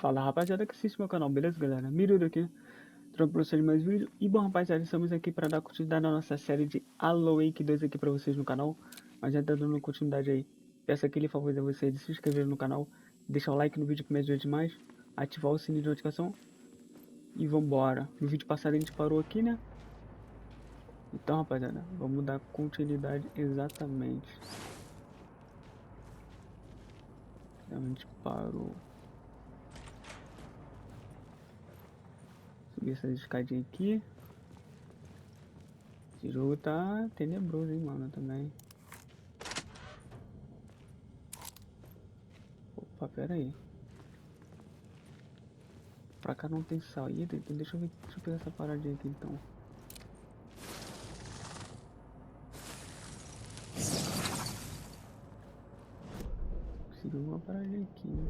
Fala rapaziada que assiste meu canal, beleza galera? Mirudo aqui, trago pra vocês mais vídeo. E bom rapaziada, estamos aqui para dar continuidade na nossa série de Halloween 2 aqui pra vocês no canal. Mas já tá dando continuidade aí, peço aquele favor de vocês de se inscrever no canal, deixar o like no vídeo que me ajuda demais, ativar o sininho de notificação e vambora. No vídeo passado a gente parou aqui, né? Então rapaziada, vamos dar continuidade exatamente. A gente parou. Subir essa escadinha aqui. Esse jogo tá tenebroso, hein, mano, também. Opa, pera aí. Pra cá não tem saída, então deixa eu ver, deixa eu pegar essa paradinha aqui então. Consegui uma paradinha aqui.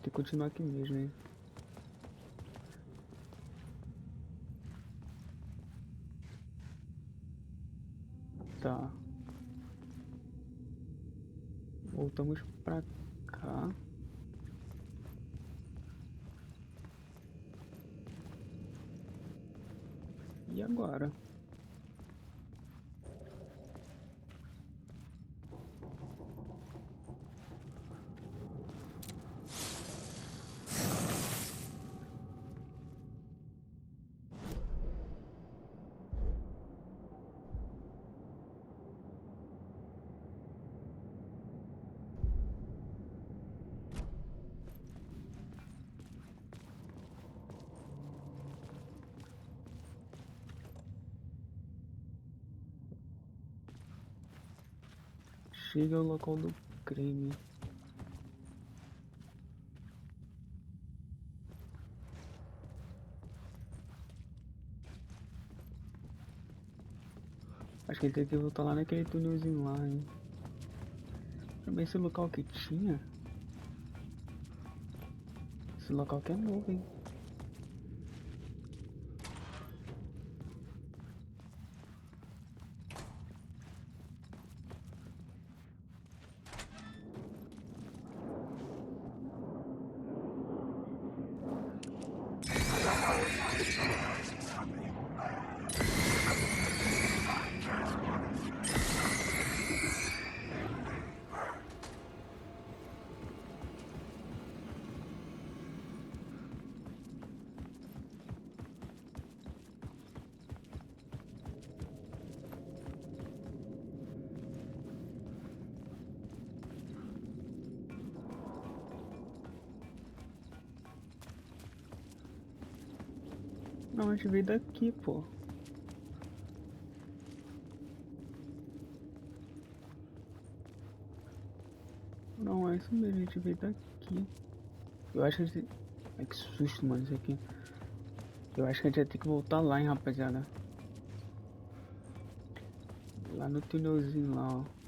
Tem que continuar aqui mesmo, hein. Tá. Voltamos pra cá. E agora? Chega ao local do crime. Acho que ele tem que voltar lá naquele túnelzinho lá, hein. Também esse local que tinha. Esse local que é novo, hein. Não, a gente veio daqui, pô. Não, é isso mesmo, a gente veio daqui. Eu acho que a gente... Ai, que susto, mano, isso aqui. Eu acho que a gente vai ter que voltar lá, hein, rapaziada. Lá no túnelzinho lá, ó.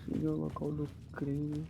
Cheguei ao local do crime.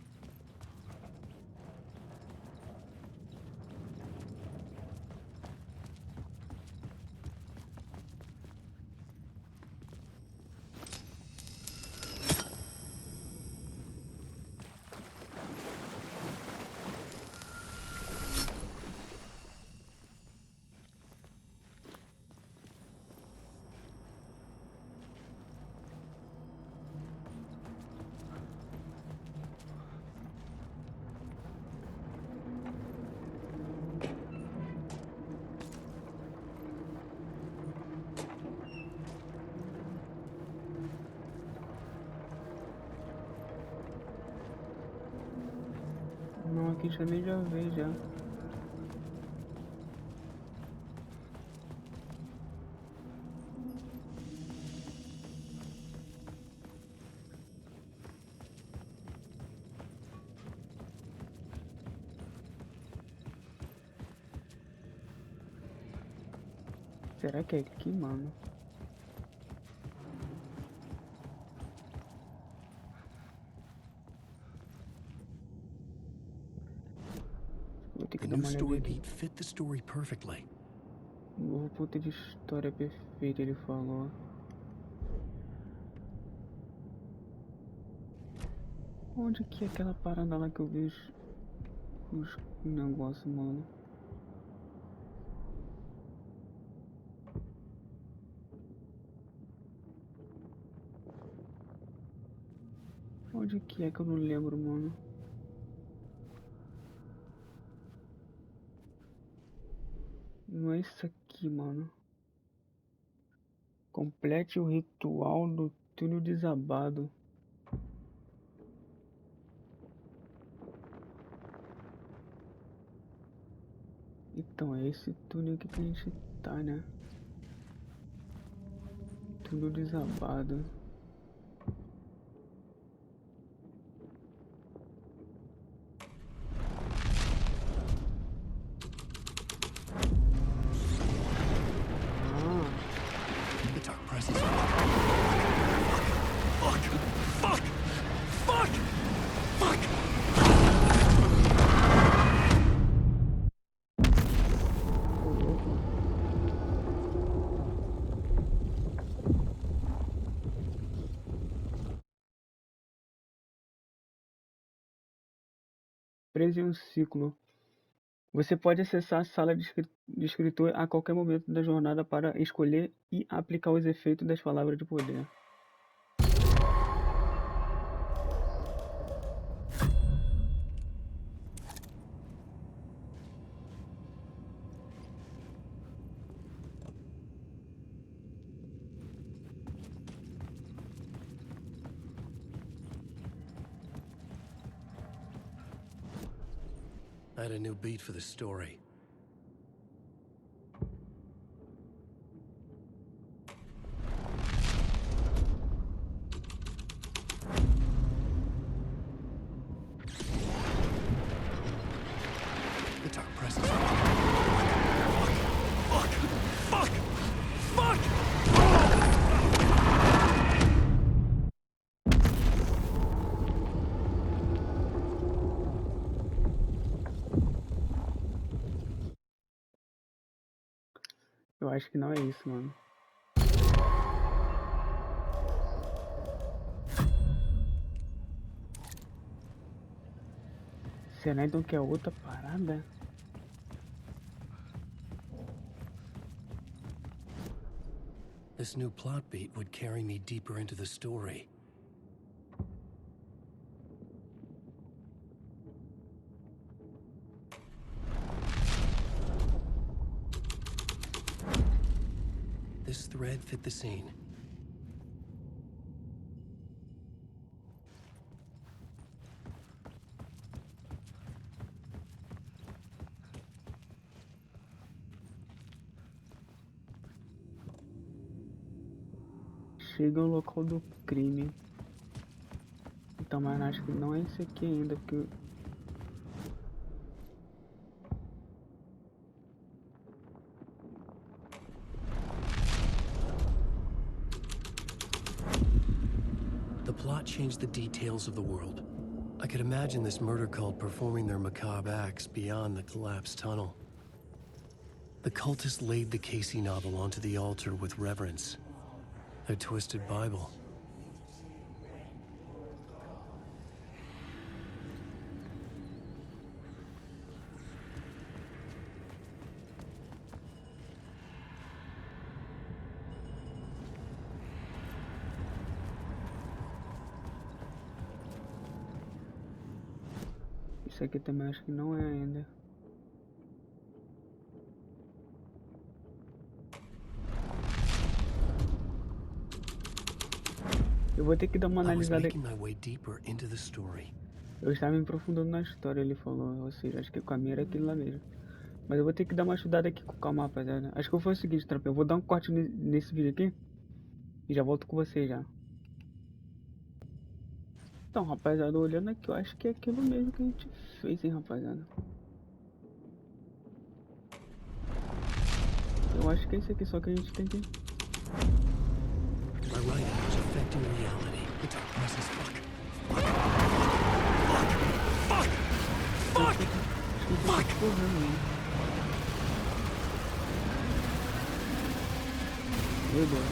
Não, aqui também já veio já. Será que é aqui, mano? Vou ter que dar uma olhada aqui. Novo ponto de história perfeito, ele falou. Onde que é aquela parada lá que eu vi os negócios, mano? Onde que é que eu não lembro, mano? Não é isso aqui, mano. Complete o ritual do túnel desabado. Então é esse túnel aqui que a gente tá, né? Túnel desabado. Preso em um ciclo. Você pode acessar a sala de escritor a qualquer momento da jornada para escolher e aplicar os efeitos das palavras de poder. I had a new beat for the story. The dark presence. Fuck! Eu acho que não é isso, mano. Será então que é outra parada? This new plot beat would carry me deeper into the story. This thread fit the scene. Chega ao local do crime. Então, mas acho que não é esse aqui ainda, porque... The plot changed the details of the world. I could imagine this murder cult performing their macabre acts beyond the collapsed tunnel. The cultists laid the Casey novel onto the altar with reverence. Their twisted Bible. Isso aqui também acho que não é ainda. Eu vou ter que dar uma analisada aqui. Eu estava me aprofundando na história, ele falou. Ou seja, acho que o caminho era aquele lá mesmo. Mas eu vou ter que dar uma estudada aqui com calma, rapaziada. Acho que eu vou fazer o seguinte, trampa. Eu vou dar um corte nesse vídeo aqui. E já volto com vocês já. Então, rapaziada, olhando aqui, eu acho que é aquilo mesmo que a gente fez, hein, rapaziada. Eu acho que é esse aqui, só que a gente tem que... My writing was affecting reality. The dark presence. Fuck! Meu Deus.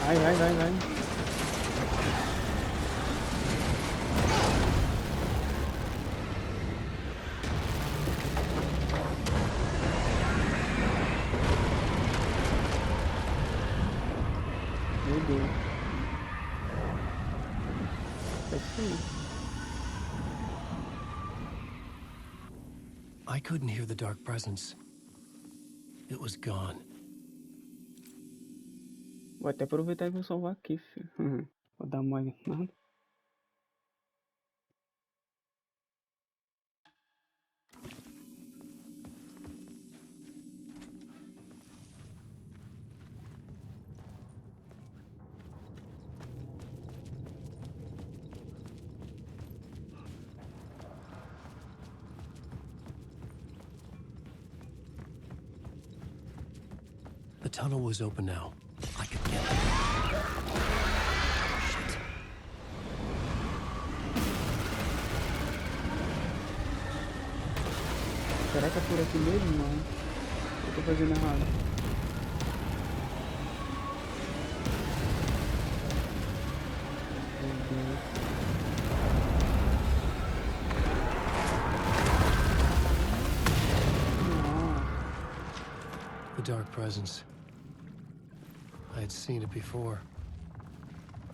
Vai. Meu Deus. É isso aí. I couldn't hear the dark presence. It was gone. Vou até aproveitar e vou salvar aqui, filho. Vou dar uma olhada. The tunnel was open now. I could get there. Shit. Será que é por aqui mesmo? Não. Eu tô fazendo errado. Meu Deus. The dark presence. I had seen it before.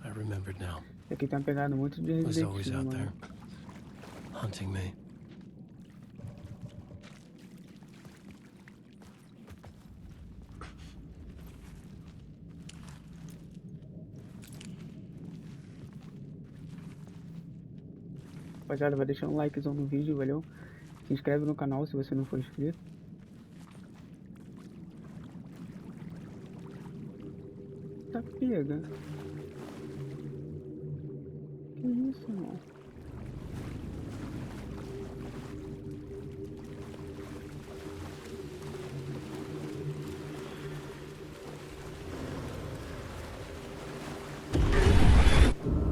I remembered now. Esse aqui tem uma pegada muito de It was Resident always Evil, out mano. there, hunting me. Rapaziada, vai deixar um likezão no vídeo, valeu? Se inscreve no canal se você não for inscrito. Tá pega. Que isso, mano?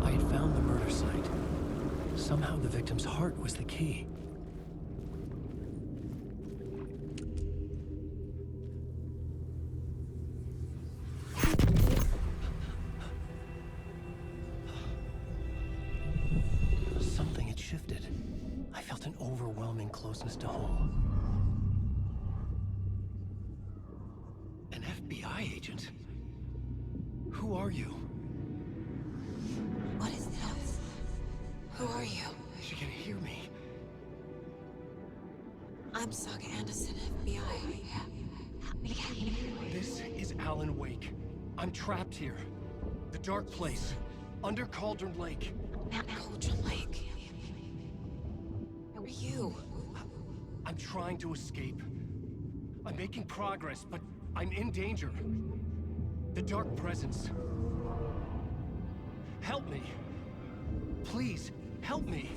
I had found the murder site. Somehow the victim's heart was the key. Something had shifted. I felt an overwhelming closeness to home. An FBI agent? Who are you? What is this? Who are you? She can hear me. I'm Saga Anderson, FBI. This is Alan Wake. I'm trapped here. The dark place. Under Cauldron Lake. Cauldron Lake. Who are you? I'm trying to escape. I'm making progress, but I'm in danger. The dark presence. Help me. Please, help me.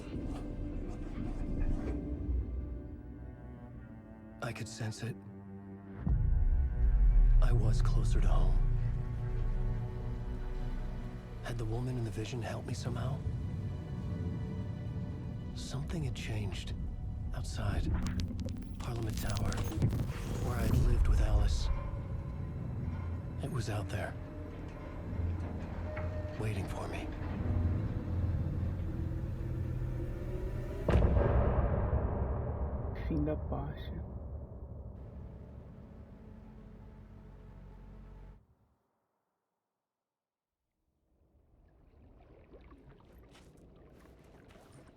I could sense it. I was closer to home. Had the woman in the vision helped me somehow? Something had changed. Outside. Parliament Tower. Where I'd lived with Alice. It was out there. Waiting for me. Fim da parte.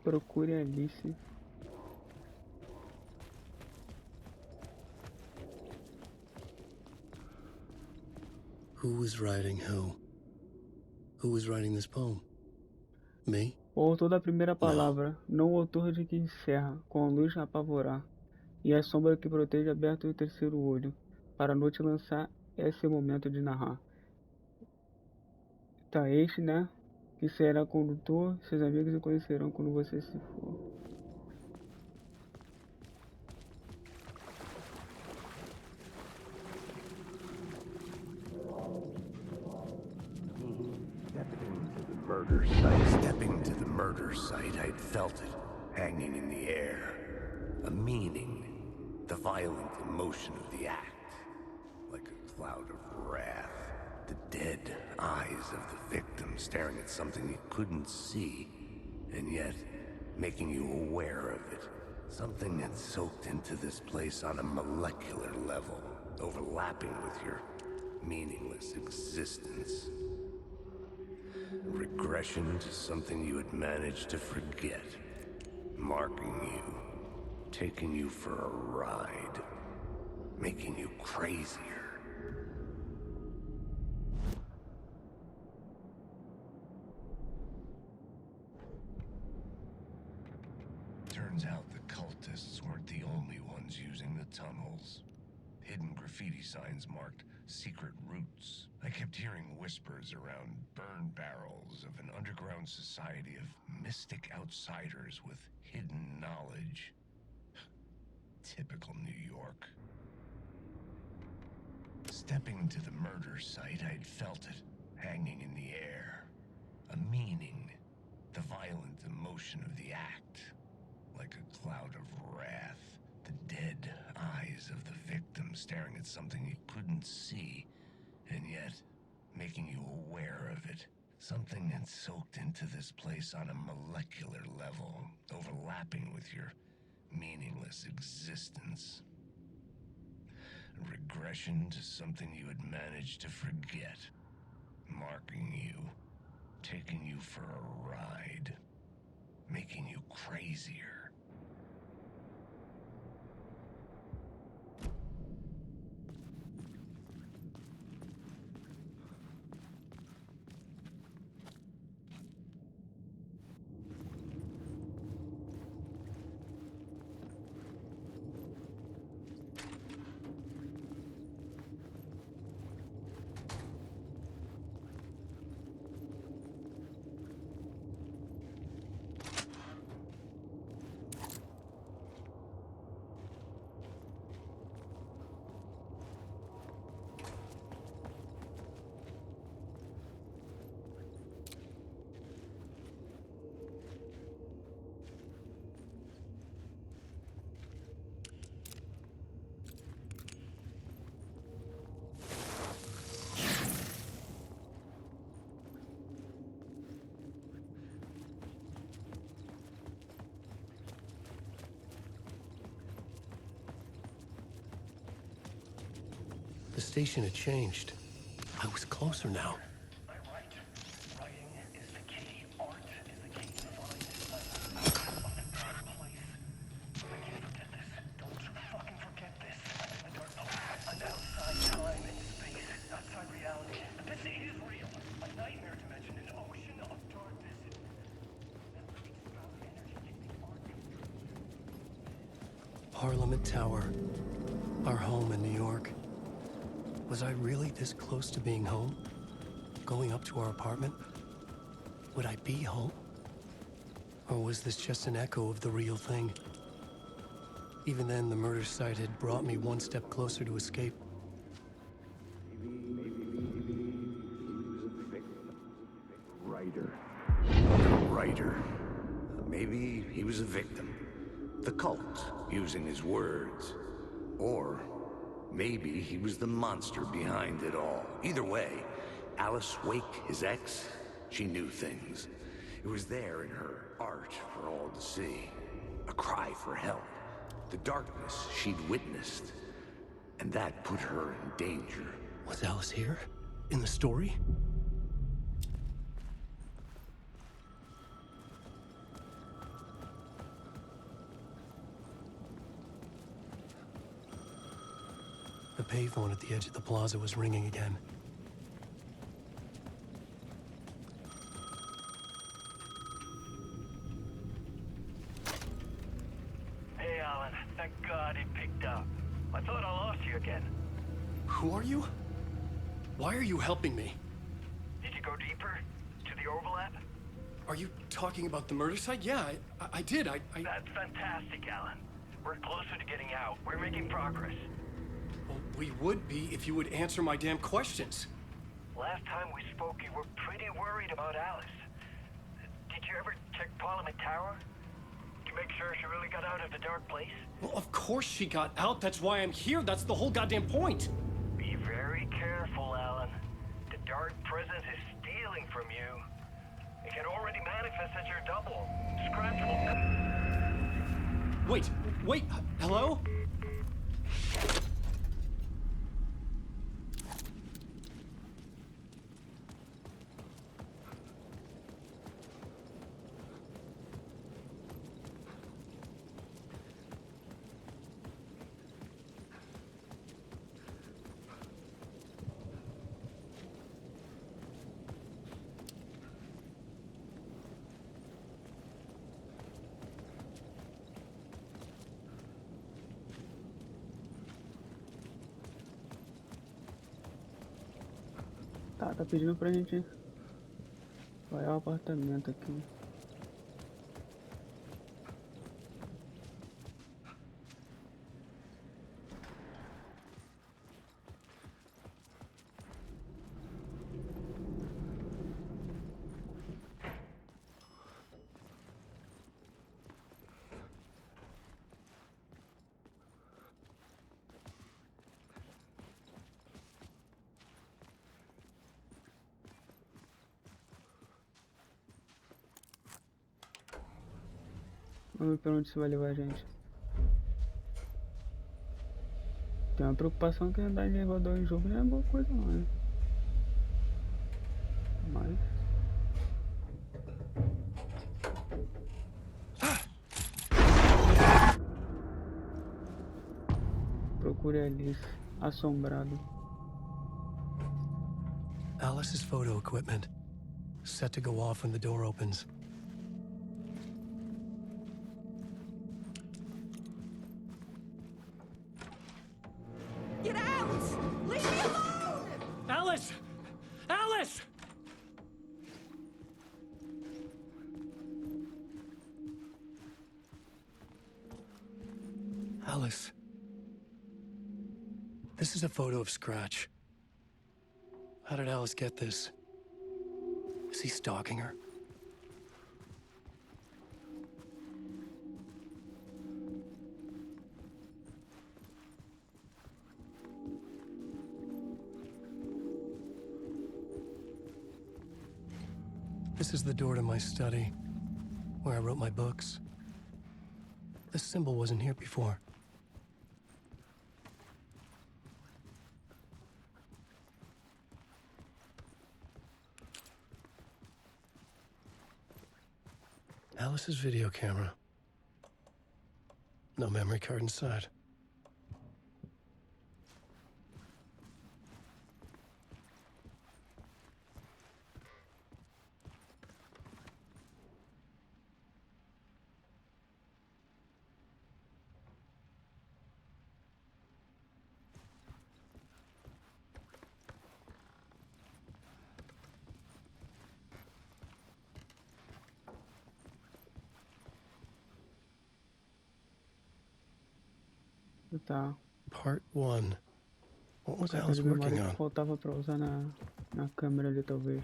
Procure Alice. Who was writing who? Who was writing this poem? Me? O autor da primeira palavra, não o autor de que encerra, com a luz a apavorar, e a sombra que protege aberto o terceiro olho, para a noite lançar esse momento de narrar. Tá, este, né? Que será condutor, seus amigos o conhecerão quando você se for. Stepping to the murder site, I'd felt it, hanging in the air. A meaning, the violent emotion of the act. Like a cloud of wrath, the dead eyes of the victim staring at something you couldn't see, and yet making you aware of it. Something that soaked into this place on a molecular level, overlapping with your meaningless existence. Regression to something you had managed to forget. Marking you. Taking you for a ride. Making you crazier. Turns out the cultists weren't the only ones using the tunnels. Hidden graffiti signs marked secret routes. I kept hearing whispers around burn barrels of an underground society of mystic outsiders with hidden knowledge. Typical New York. Stepping to the murder site, I'd felt it, hanging in the air. A meaning, the violent emotion of the act. Like a cloud of wrath, the dead eyes of the victim staring at something you couldn't see, and yet making you aware of it. Something that soaked into this place on a molecular level, overlapping with your meaningless existence. Regression to something you had managed to forget. Marking you. Taking you for a ride. Making you crazier. The station had changed. I was closer now. Writing is the key. Art is the key to find a dark place. Forget this. Don't you fucking forget this. A dark place. An outside time and space. Outside reality. But this is real. A nightmare dimension. An ocean of darkness. Parliament Tower. Our home in New York. Was I really this close to being home? Going up to our apartment? Would I be home? Or was this just an echo of the real thing? Even then, the murder site had brought me one step closer to escape. Writer. Maybe he was a victim. The cult, using his words. Or maybe he was the monster behind it all. Either way, Alice Wake, his ex, she knew things. It was there in her art for all to see. A cry for help. The darkness she'd witnessed. And that put her in danger. Was Alice here? In the story? The payphone at the edge of the plaza was ringing again. Hey, Alan. Thank God he picked up. I thought I lost you again. Who are you? Why are you helping me? Did you go deeper? To the overlap? Are you talking about the murder site? Yeah, I did. That's fantastic, Alan. We're closer to getting out. We're making progress. Well, we would be if you would answer my damn questions. Last time we spoke, you were pretty worried about Alice. Did you ever check Parliament Tower? To make sure she really got out of the dark place? Well, of course she got out. That's why I'm here. That's the whole goddamn point. Be very careful, Alan. The dark presence is stealing from you. It can already manifest as your double. Scratch will... Wait, hello? Tá pedindo pra gente vai ao apartamento aqui. Vamos ver pra onde isso vai levar a gente. Tem uma preocupação que andar em elevador em jogo não é boa coisa não, né? Mas... Procure Alice, assombrado. Alice's photo equipment, set to go off when the door opens. Get out! Leave me alone! Alice! Alice! Alice. This is a photo of Scratch. How did Alice get this? Is he stalking her? This is the door to my study, where I wrote my books. This symbol wasn't here before. Alice's video camera. No memory card inside. Tá. Part 1. What was Carta Alice de working memória on? que faltava pra usar na câmera ali, talvez.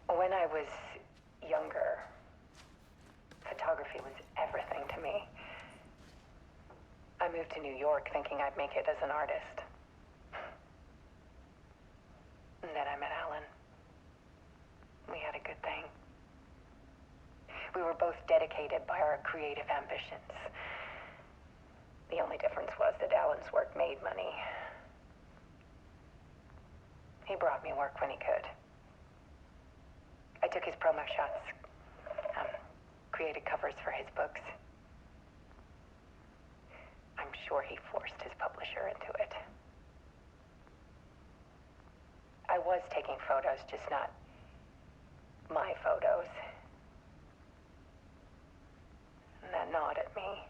When I was younger, photography was everything to me. I moved to New York thinking I'd make it as an artist. And then I met Alan. We had a good thing. We were both dedicated by our creative ambitions. The only difference was that Alan's work made money. He brought me work when he could. I took his promo shots, created covers for his books. I'm I'm sure he forced his publisher into it. I was taking photos, just not my photos. And that gnawed at me.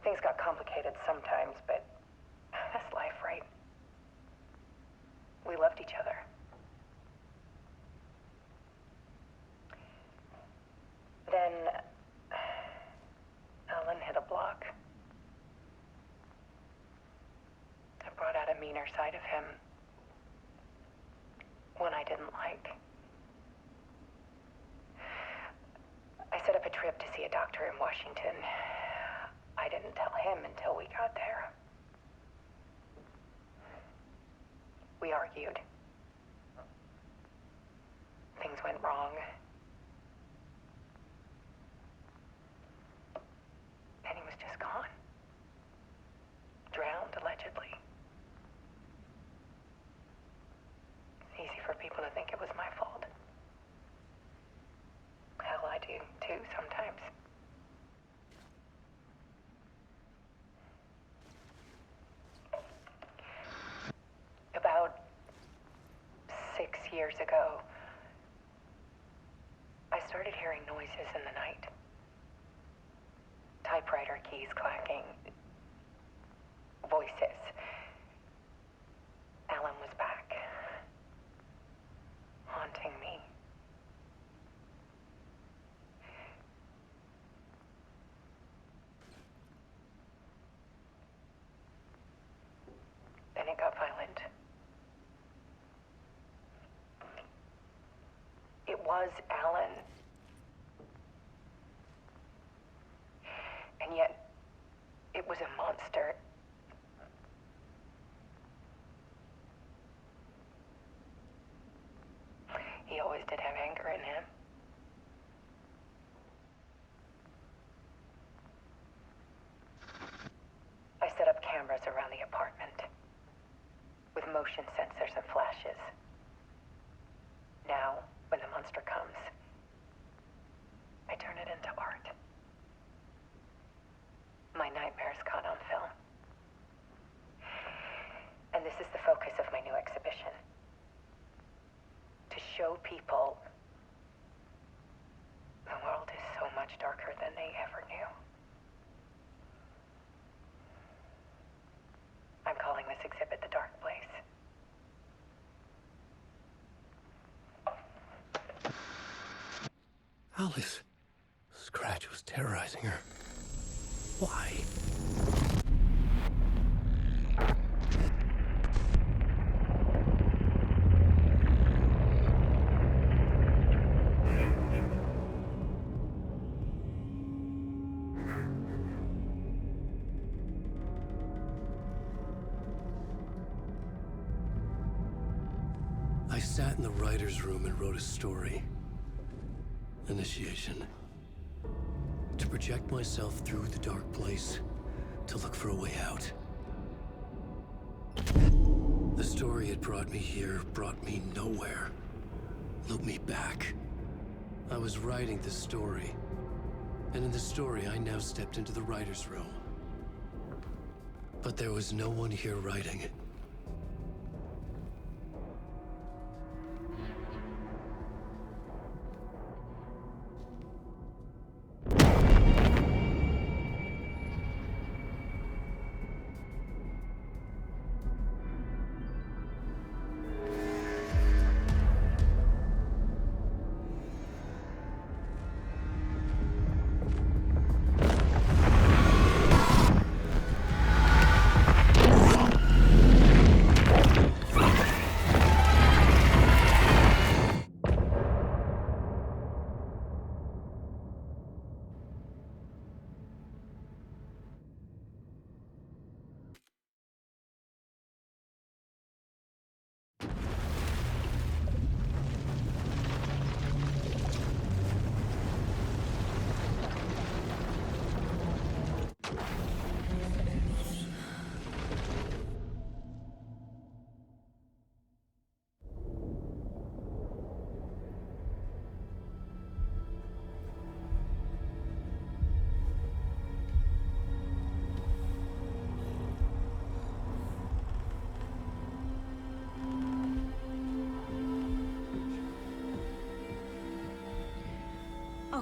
Things got complicated sometimes, but that's life, right? We loved each other. Then Alan hit a block. I brought out a meaner side of him. One I didn't like. I set up a trip to see a doctor in Washington. I didn't tell him until we got there. We argued. Things went wrong. Then he was just gone. Drowned, allegedly. It's easy for people to think it was my fault. Hell, I do too sometimes. About 6 years ago, I started hearing noises in the night. Typewriter keys clacking. Voices. Alan was back. Haunting me. Then it got violent. It was Alan. And yet, it was a monster. He always did have anger in him. I set up cameras around the apartment with motion sensors and flashes. Now, when the monster comes, I turn it into art. My nightmares caught on film. And this is the focus of my new exhibition. To show people the world is so much darker than they ever knew. I'm calling this exhibit The Dark Place. Alice. Scratch was terrorizing her. Why? I sat in the writer's room and wrote a story. Initiation. To project myself through the dark place, to look for a way out. The story had brought me here, brought me nowhere. Looped me back. I was writing the story. And in the story, I now stepped into the writer's room. But there was no one here writing it.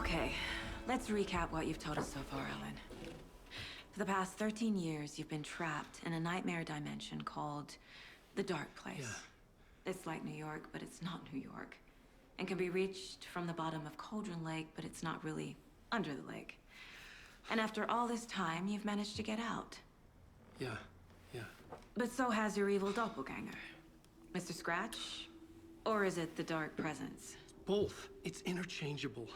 Okay, let's recap what you've told us so far, Ellen. For the past 13 years, you've been trapped in a nightmare dimension called the Dark Place. Yeah. It's like New York, but it's not New York. And can be reached from the bottom of Cauldron Lake, but it's not really under the lake. And after all this time, you've managed to get out. Yeah. But so has your evil doppelganger. Mr. Scratch? Or is it the Dark Presence? Both. It's interchangeable.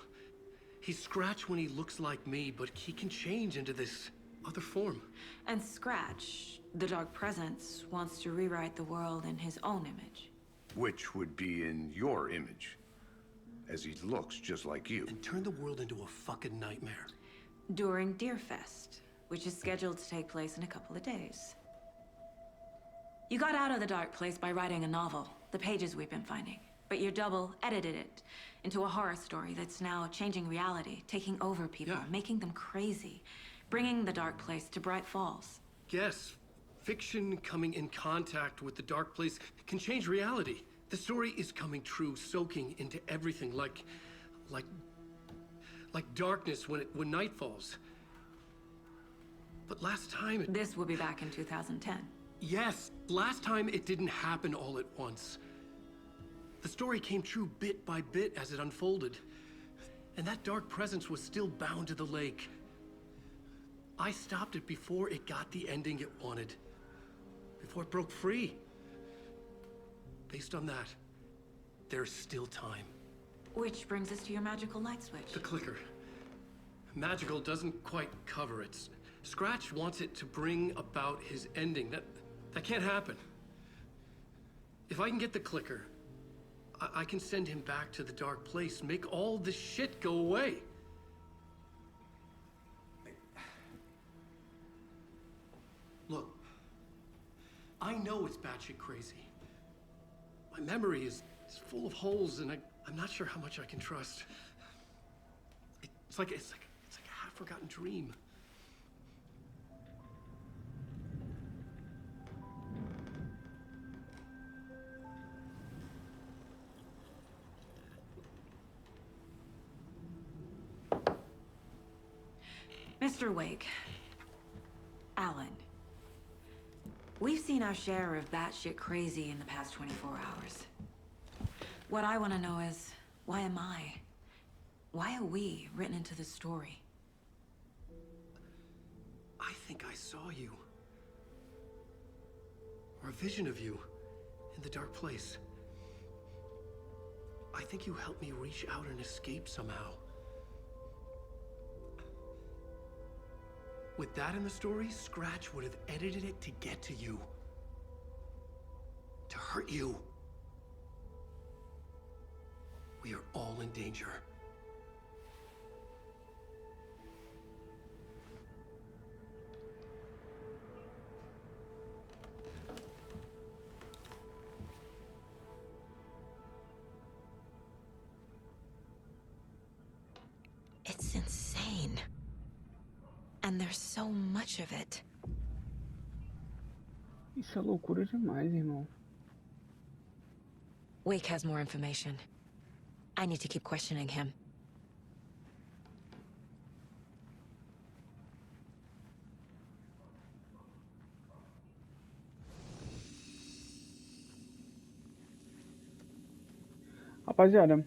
He's Scratch when he looks like me, but he can change into this other form. And Scratch, the Dark Presence, wants to rewrite the world in his own image. Which would be in your image, as he looks just like you. And turn the world into a fucking nightmare. During Deerfest, which is scheduled to take place in a couple of days. You got out of the Dark Place by writing a novel, the pages we've been finding. But your double edited it into a horror story that's now changing reality, taking over people, Yeah. making them crazy, bringing the Dark Place to Bright Falls. Yes, fiction coming in contact with the Dark Place can change reality. The story is coming true, soaking into everything, like darkness when night falls. But last time it... This will be back in 2010. Yes, last time it didn't happen all at once. The story came true bit by bit as it unfolded. And that dark presence was still bound to the lake. I stopped it before it got the ending it wanted. Before it broke free. Based on that, there's still time. Which brings us to your magical light switch. The clicker. Magical doesn't quite cover it. Scratch wants it to bring about his ending. That can't happen. If I can get the clicker, I can send him back to the Dark Place, make all this shit go away. Look, I know it's batshit crazy. My memory is full of holes, and I'm not sure how much I can trust. It's like a half-forgotten dream. Mr. Wake, Alan, we've seen our share of batshit crazy in the past 24 hours. What I want to know is, why am I? Why are we written into the story? I think I saw you. Or a vision of you in the Dark Place. I think you helped me reach out and escape somehow. With that in the story, Scratch would have edited it to get to you. To hurt you. We are all in danger. It's insane. And there's so much of it. Isso é loucura demais, irmão. Wake has more information. I need to keep questioning him. Rapaziada,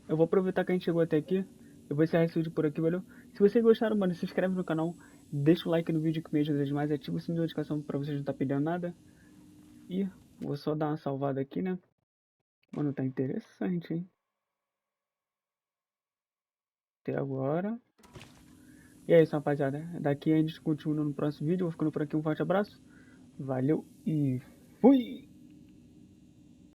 eu vou aproveitar que a gente chegou até aqui. Eu vou encerrar esse vídeo por aqui, valeu? Se vocês gostaram, mano, se inscreve no canal. Deixa o like no vídeo que me ajuda demais. Ativa o sininho de notificação pra vocês não estar perdendo nada. E vou só dar uma salvada aqui, né? Mano, tá interessante, hein? Até agora. E é isso, rapaziada. Daqui a gente continua no próximo vídeo. Eu vou ficando por aqui. Um forte abraço. Valeu e fui!